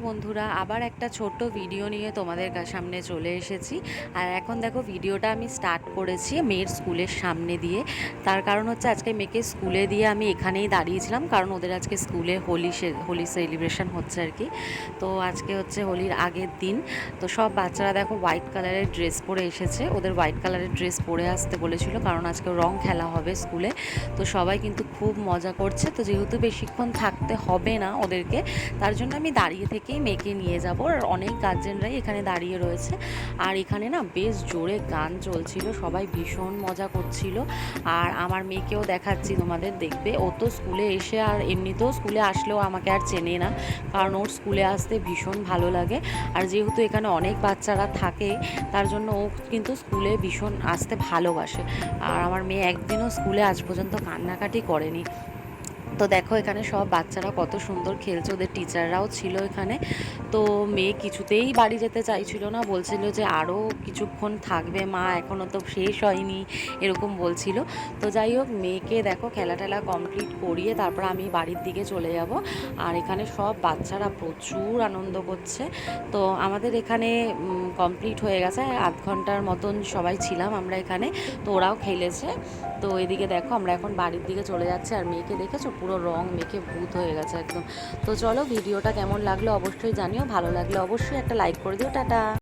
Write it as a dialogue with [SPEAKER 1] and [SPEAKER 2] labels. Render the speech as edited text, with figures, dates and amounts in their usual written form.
[SPEAKER 1] বন্ধুরা, আবার একটা ছোট্ট ভিডিও নিয়ে তোমাদের সামনে চলে এসেছি। আর এখন দেখো, ভিডিওটা আমি স্টার্ট করেছি মেয়ের স্কুলের সামনে দিয়ে। তার কারণ হচ্ছে আজকে মেয়েকে স্কুলে দিয়ে আমি এখানেই দাঁড়িয়েছিলাম, কারণ ওদের আজকে স্কুলে হোলি সেলিব্রেশন হচ্ছে আর কি। তো আজকে হচ্ছে হোলির আগের দিন। তো সব বাচ্চারা দেখো হোয়াইট কালারের ড্রেস পরে এসেছে। ওদের হোয়াইট কালারের ড্রেস পরে আসতে বলেছিল, কারণ আজকে রং খেলা হবে স্কুলে। তো সবাই কিন্তু খুব মজা করছে। তো যেহেতু বেশিক্ষণ থাকতে হবে না ওদেরকে, তার জন্য আমি দাঁড়িয়ে থেকেই মেয়েকে নিয়ে যাব। আর অনেক গার্জেনরাই এখানে দাঁড়িয়ে রয়েছে। আর এখানে না বেশ জোরে গান চলছিল, সবাই ভীষণ মজা করছিল। আর আমার মেয়েকেও দেখাচ্ছি তোমাদের, দেখবে ও তো স্কুলে এসে আর এমনিতেও স্কুলে আসলেও আমাকে আর চেনে না, কারণ ওর স্কুলে আসতে ভীষণ ভালো লাগে। আর যেহেতু এখানে অনেক বাচ্চারা থাকে, তার জন্য ও কিন্তু স্কুলে ভীষণ আসতে ভালোবাসে। আর আমার মেয়ে একদিনও স্কুলে আজ পর্যন্ত কান্নাকাটি করেনি। তো দেখো এখানে সব বাচ্চারা কত সুন্দর খেলছে, ওদের টিচাররাও ছিল এখানে। তো মেয়ে কিছুতেই বাড়ি যেতে চাইছিল না, বলছিল যে আরও কিছুক্ষণ থাকবে মা, এখনও তো শেষ হয়নি, এরকম বলছিল। তো যাই হোক, মেয়েকে দেখো খেলা টেলা কমপ্লিট করিয়ে তারপর আমি বাড়ির দিকে চলে যাব। আর এখানে সব বাচ্চারা প্রচুর আনন্দ করছে। তো আমাদের এখানে কমপ্লিট হয়ে গেছে, আধ ঘন্টার মতন সবাই ছিলাম আমরা এখানে। তো ওরাও খেলেছে। তো এদিকে দেখো আমরা এখন বাড়ির দিকে চলে যাচ্ছি। আর মেয়েকে দেখেছো, পুরো রং মেখে ভূত হয়ে গেছে একদম। তো চলো, ভিডিওটা কেমন লাগলো অবশ্যই জানিও, ভালো লাগলে অবশ্যই একটা লাইক করে দিও। টাটা।